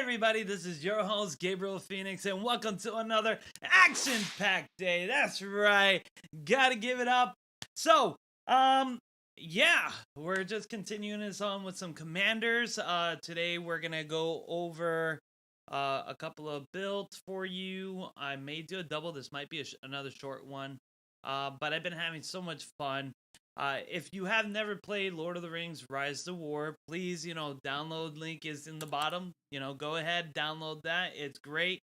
everybody, this is your host Gabriel Phoenix, and welcome to another action-packed day. That's right, gotta give it up. So, yeah, we're just continuing this on with some commanders. Today we're gonna go over a couple of builds for you. I may do a double. This might be another short one, but I've been having so much fun. If you have never played Lord of the Rings Rise to War, please, download link is in the bottom. Go ahead, download that. It's great.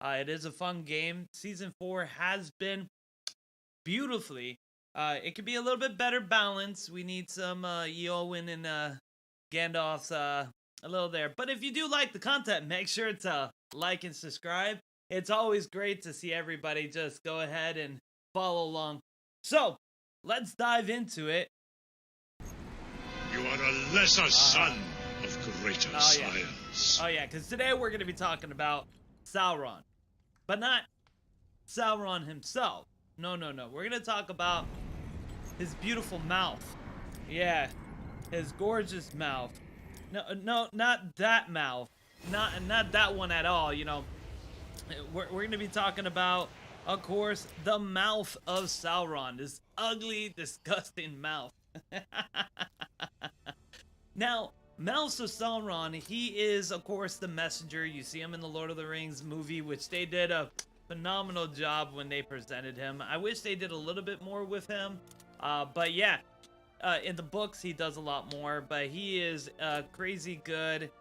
It is a fun game. Season 4 has been beautifully. It could be a little bit better balance. We need some Eowyn and Gandalf's a little there. But if you do like the content, make sure to like and subscribe. It's always great to see everybody just go ahead and follow along. So, let's dive into it. You are a lesser son of greater science. Oh yeah, because today we're going to be talking about Sauron. But not Sauron himself. No. We're going to talk about his beautiful mouth. Yeah, his gorgeous mouth. No, not that mouth. Not that one at all, We're going to be talking about, of course, the mouth of Sauron. This ugly, disgusting mouth. Now, Mouth of Sauron, he is, of course, the messenger. You see him in the Lord of the Rings movie, which they did a phenomenal job when they presented him. I wish they did a little bit more with him. But yeah, in the books, he does a lot more. But he is crazy good.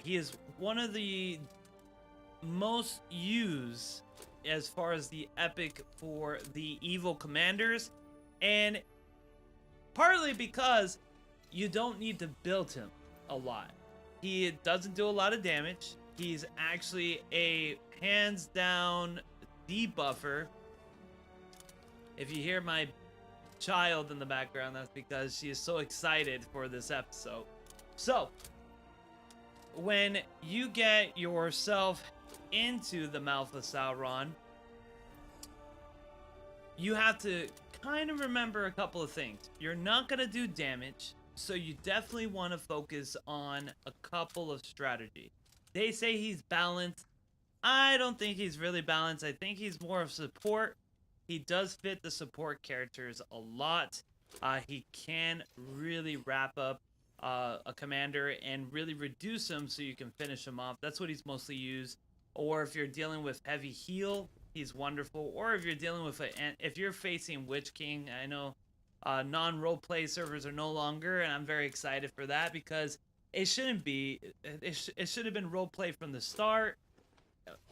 He is one of the most used as far as the epic for the evil commanders, and partly because you don't need to build him a lot. He doesn't do a lot of damage. He's actually a hands down debuffer. If you hear my child in the background, that's because she is so excited for this episode. So when you get yourself into the mouth of Sauron, you have to kind of remember a couple of things. You're not going to do damage, so you definitely want to focus on a couple of strategy. They say he's balanced. I don't think he's really balanced. I think he's more of support. He does fit the support characters a lot. He can really wrap up a commander and really reduce him so you can finish him off. That's what he's mostly used. Or if you're dealing with heavy heal, he's wonderful. Or if you're dealing with if you're facing Witch King, I know non-roleplay servers are no longer, and I'm very excited for that because it shouldn't be. It should have been roleplay from the start,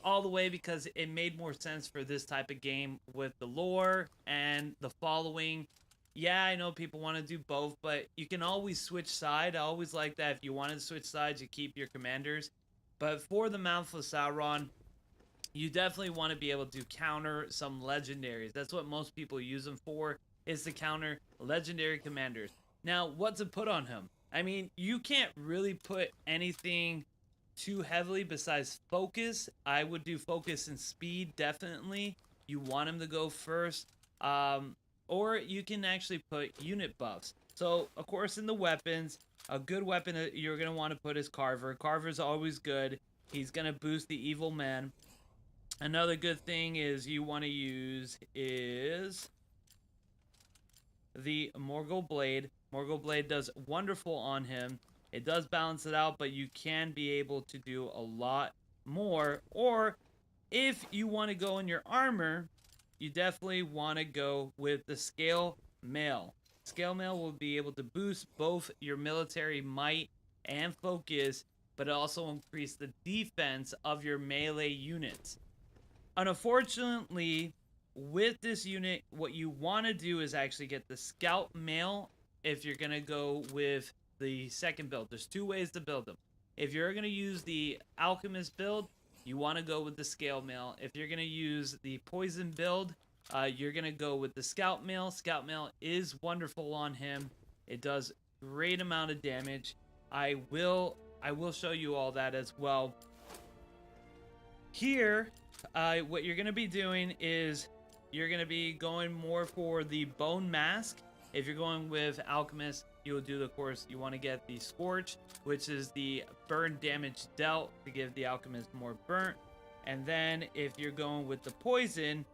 all the way, because it made more sense for this type of game with the lore and the following. Yeah, I know people want to do both, but you can always switch side. I always like that. If you wanted to switch sides, you keep your commanders. But for the Mouth of Sauron, you definitely want to be able to counter some legendaries. That's what most people use them for, is to counter legendary commanders. Now, what to put on him? I mean, you can't really put anything too heavily besides focus. I would do focus and speed, definitely. You want him to go first. Or you can actually put unit buffs. So, of course, in the weapons, a good weapon that you're going to want to put is Carver. Carver's always good. He's going to boost the evil man. Another good thing is you want to use is the Morgul Blade. Morgul Blade does wonderful on him. It does balance it out, but you can be able to do a lot more. Or if you want to go in your armor, you definitely want to go with the Scale Mail. Scale Mail will be able to boost both your military might and focus, but also increase the defense of your melee units. Unfortunately, with this unit, what you want to do is actually get the Scout Mail if you're going to go with the second build. There's two ways to build them. If you're going to use the Alchemist build, you want to go with the Scale Mail. If you're going to use the Poison build, you're going to go with the Scout Mail. Scout Mail is wonderful on him. It does great amount of damage. I will show you all that as well. Here, what you're going to be doing is you're going to be going more for the Bone Mask. If you're going with Alchemist, you'll do, of course, you want to get the Scorch, which is the burn damage dealt to give the alchemist more burnt. And then if you're going with the poison,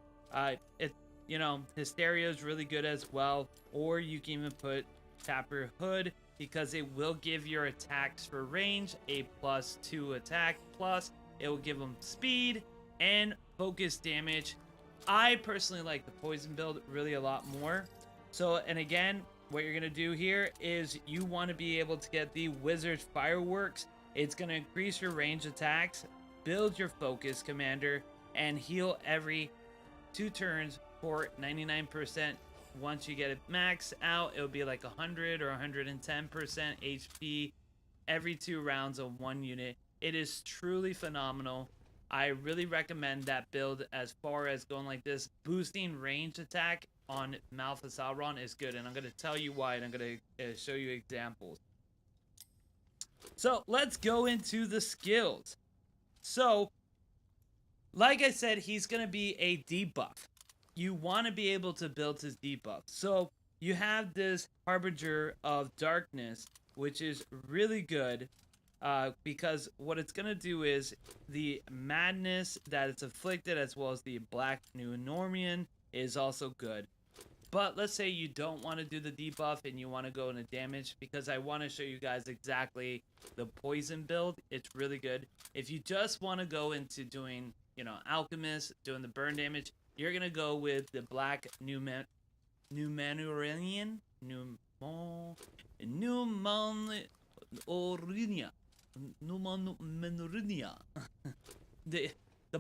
Hysteria is really good as well. Or you can even put Tapper Hood, because it will give your attacks for range a +2 attack plus. It will give them speed and focus damage. I personally like the poison build really a lot more. So, and again, what you're gonna do here is you want to be able to get the Wizard Fireworks. It's gonna increase your range attacks, build your focus, commander, and heal every 2 turns for 99%. Once you get it maxed out, it'll be like 100 or 110% HP every 2 rounds of 1 unit. It is truly phenomenal. I really recommend that build as far as going like this. Boosting range attack on Mouth of Sauron is good, and I'm going to tell you why, and I'm going to show you examples. So let's go into the skills. So, like I said, he's going to be a debuff. You want to be able to build his debuff. So you have this Harbinger of Darkness, which is really good, because what it's going to do is the madness that it's afflicted, as well as the Black Numenorian, is also good. But let's say you don't want to do the debuff and you want to go into damage, because I want to show you guys exactly the poison build. It's really good. If you just want to go into doing, alchemist, doing the burn damage, you're going to go with the Black Numenorian. The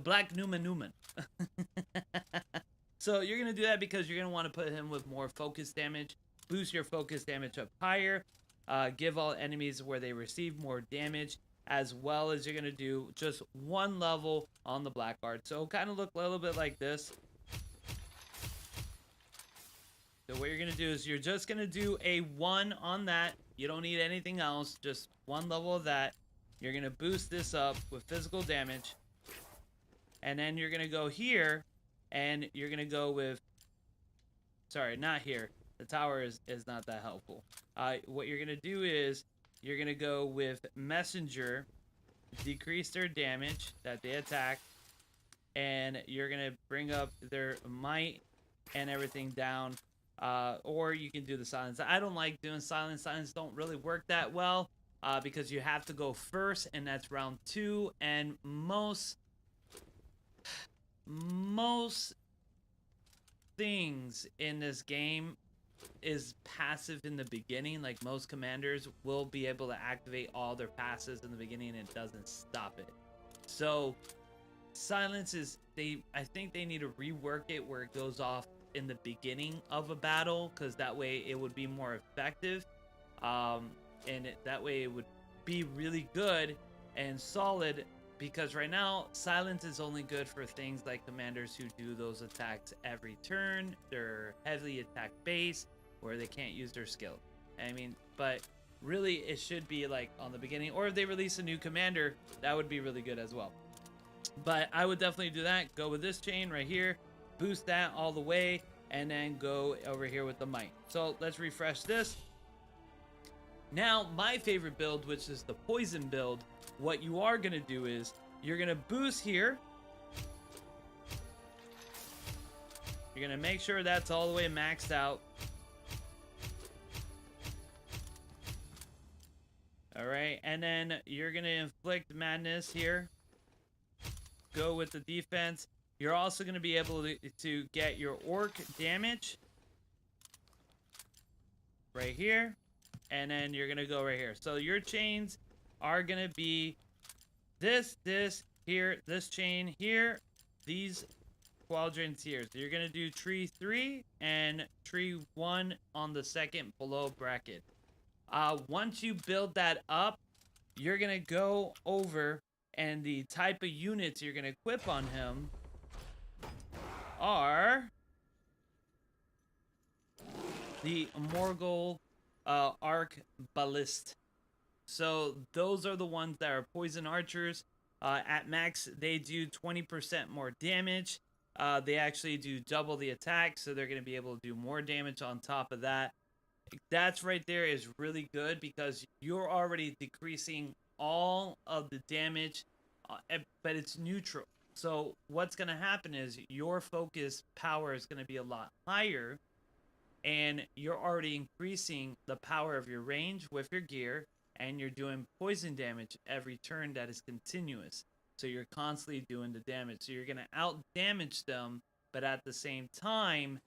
Black Numen. So you're going to do that because you're going to want to put him with more focus damage, boost your focus damage up higher, give all enemies where they receive more damage, as well as you're going to do just 1 level on the Blackguard. So kind of look a little bit like this. So what you're going to do is you're just going to do a 1 on that. You don't need anything else, just 1 level of that. You're going to boost this up with physical damage. And then you're going to go here, and you're going to go with... Sorry, not here. The tower is not that helpful. What you're going to do is you're going to go with Messenger, decrease their damage that they attack, and you're going to bring up their might and everything down. Or you can do the silence. I don't like doing silence. Silence don't really work that well, because you have to go first, and that's round 2. And most things in this game is passive in the beginning. Like, most commanders will be able to activate all their passes in the beginning, and it doesn't stop it. So silence is, I think they need to rework it where it goes off in the beginning of a battle, because that way it would be more effective, that way it would be really good and solid, because right now silence is only good for things like commanders who do those attacks every turn. They're heavily attack based where they can't use their skill. But really it should be like on the beginning, or if they release a new commander, that would be really good as well. But I would definitely do that. Go with this chain right here, boost that all the way, and then go over here with the might. So let's refresh this. Now my favorite build, which is the poison build, what you are going to do is you're going to boost here. You're going to make sure that's all the way maxed out. Alright, and then you're going to inflict madness here. Go with the defense. You're also going to be able to get your orc damage right here, and then you're going to go right here. So your chains are going to be this here, this chain here, these quadrants here. So you're going to do tree 3 and tree 1 on the second below bracket. Once you build that up, you're going to go over, and the type of units you're going to equip on him are the Morgul Arc-Ballist. So those are the ones that are poison archers. At max, they do 20% more damage. They actually do double the attack, so they're going to be able to do more damage on top of that. That's right there is really good because you're already decreasing all of the damage, but it's neutral. So what's going to happen is your focus power is going to be a lot higher, and you're already increasing the power of your range with your gear, and you're doing poison damage every turn that is continuous. So you're constantly doing the damage. So you're going to out damage them, but at the same time,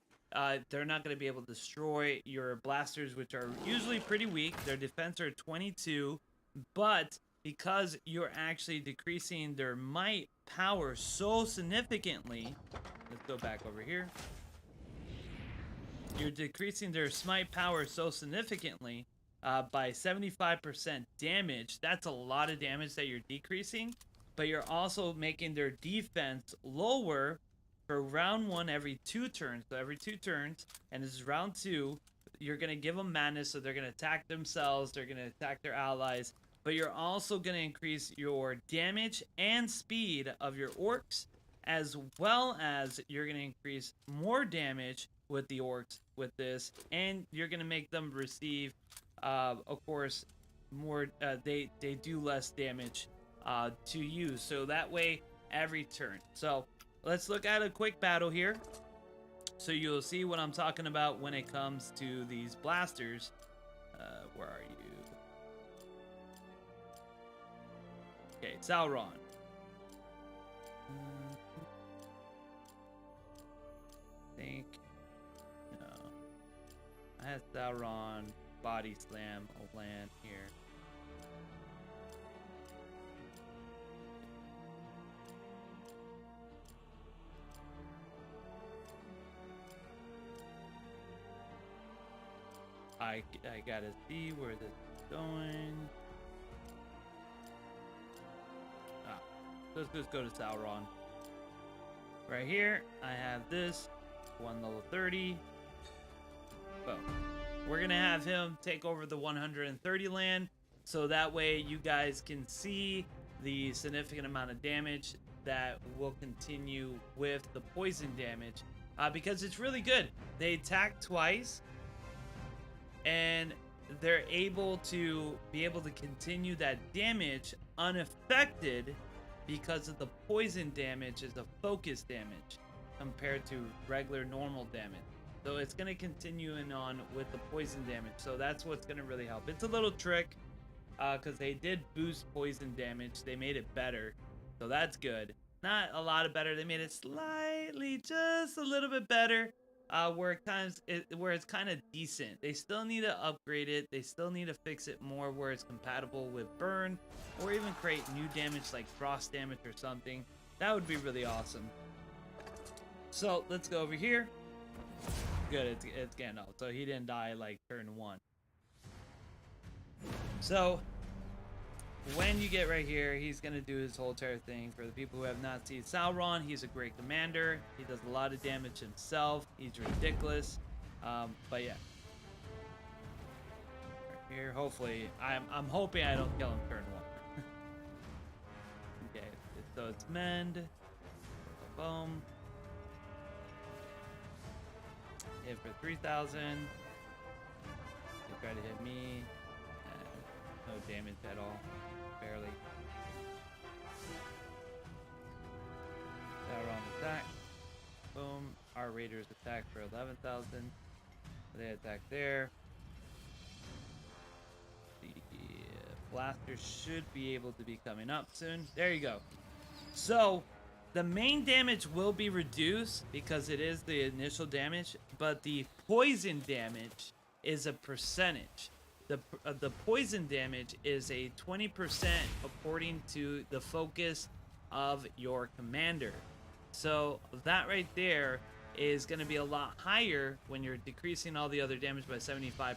they're not going to be able to destroy your blasters, which are usually pretty weak. Their defense are 22, but because you're actually decreasing their might power so significantly, let's go back over here. You're decreasing their smite power so significantly by 75% damage. That's a lot of damage that you're decreasing, but you're also making their defense lower for round 1 every 2 turns. So every 2 turns, and this is round 2, you're going to give them madness, so they're going to attack themselves, they're going to attack their allies, but you're also going to increase your damage and speed of your orcs, as well as you're going to increase more damage with the orcs with this, and you're going to make them receive, of course, more, they do less damage to you, so that way every turn. So let's look at a quick battle here, so you'll see what I'm talking about when it comes to these blasters. Where are you? Okay, Sauron. I think, no, I had Sauron body slam will land here. I gotta see where this is going. Let's just go to Sauron. Right here, I have this, 1 level 30. Boom. We're gonna have him take over the 130 land, so that way you guys can see the significant amount of damage that will continue with the poison damage, because it's really good. They attack twice, and they're able to continue that damage unaffected because of the poison damage is a focus damage compared to regular normal damage. So it's going to continue on with the poison damage. So that's what's going to really help. It's a little trick because they did boost poison damage. They made it better. So that's good. Not a lot of better. They made it slightly, just a little bit better. Where it's kind of decent. They still need to upgrade it. They still need to fix it more where it's compatible with burn, or even create new damage like frost damage or something. That would be really awesome. So let's go over here. Good, it's Gandalf. So he didn't die like turn 1. So when you get right here, he's going to do his whole terror thing. For the people who have not seen Sauron, he's a great commander. He does a lot of damage himself. He's ridiculous. But yeah. Right here, hopefully, I'm hoping I don't kill him turn 1. Okay, so it's mend. Boom. Hit for 3,000. He'll try to hit me. No damage at all. Barely. Sauron attack. Boom. Our raiders attack for 11,000. They attack there. The blaster should be able to be coming up soon. There you go. So the main damage will be reduced because it is the initial damage, but the poison damage is a percentage. The poison damage is a 20% according to the focus of your commander. So that right there is going to be a lot higher when you're decreasing all the other damage by 75%.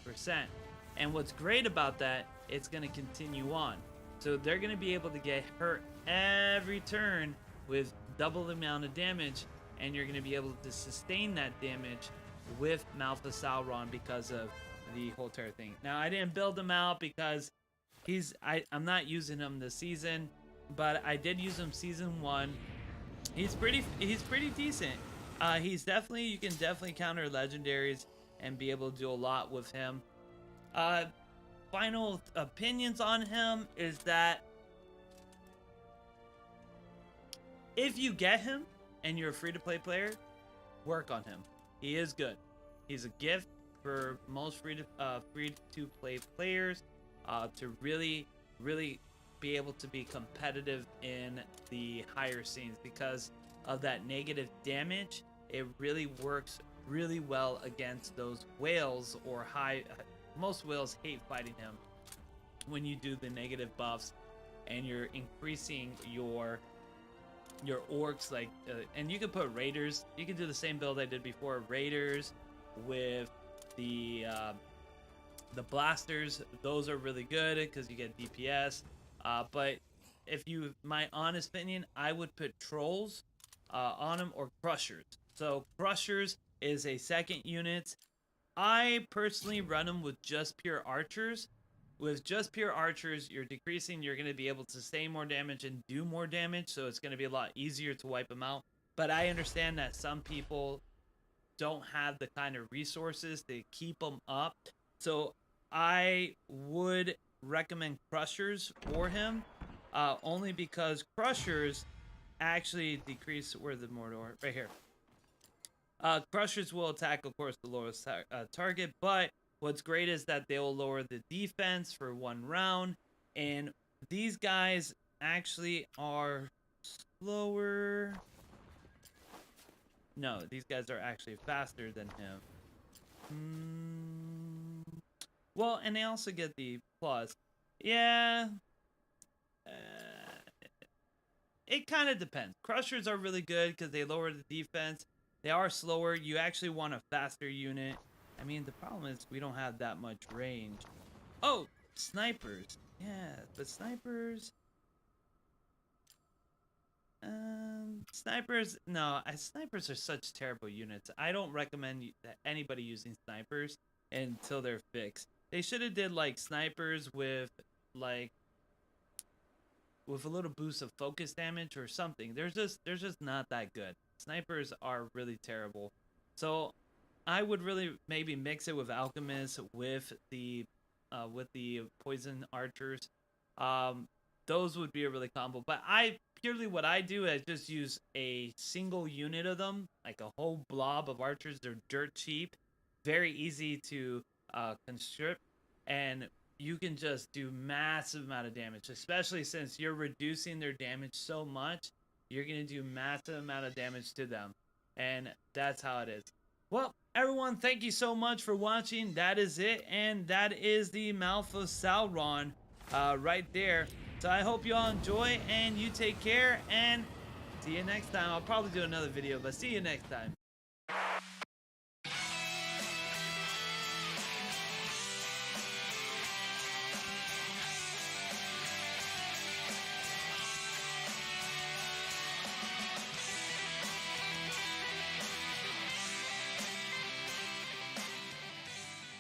And what's great about that, it's going to continue on. So they're going to be able to get hurt every turn with double the amount of damage, and you're going to be able to sustain that damage with Mouth of Sauron because of the whole terror thing. Now, I didn't build him out because I'm not using him this season, but I did use him season 1. He's pretty decent. You can definitely counter legendaries and be able to do a lot with him. Final opinions on him is that if you get him and you're a free-to-play player, work on him. He is good. He's a gift for most free-to-play players to really be able to be competitive in the higher scenes because of that negative damage. It really works really well against those whales or most whales hate fighting him when you do the negative buffs and you're increasing your orcs, like and you can put raiders. You can do the same build I did before, raiders with the blasters. Those are really good because you get DPS, but my honest opinion, I would put trolls on them or crushers. So crushers is a second unit. I personally run them with just pure archers. With just pure archers, you're decreasing. You're going to be able to sustain more damage and do more damage, so it's going to be a lot easier to wipe them out. But I understand that some people don't have the kind of resources to keep them up. So I would recommend crushers for him, only because crushers actually decrease. Where's the Mordor? Right here. Crushers will attack, of course, the lowest target, but what's great is that they will lower the defense for 1 round, and these guys actually are slower. No, these guys are actually faster than him. Well, and they also get the plus. Yeah. It kind of depends. Crushers are really good because they lower the defense. They are slower. You actually want a faster unit. I mean, the problem is we don't have that much range. Oh, snipers. Yeah, but snipers... snipers... No, snipers are such terrible units. I don't recommend anybody using snipers until they're fixed. They should have did, like, snipers with, like... with a little boost of focus damage or something. They're just not that good. Snipers are really terrible. So I would really maybe mix it with alchemists with the poison archers. Those would be a really combo. But what I do is just use a single unit of them, like a whole blob of archers. They're dirt cheap, very easy to conscript, and you can just do massive amount of damage, especially since you're reducing their damage so much. You're going to do massive amount of damage to them, and that's how it is. Well, everyone, thank you so much for watching. That is it, and that is the mouth of Sauron right there. So I hope you all enjoy, and you take care, and see you next time. I'll probably do another video, but see you next time.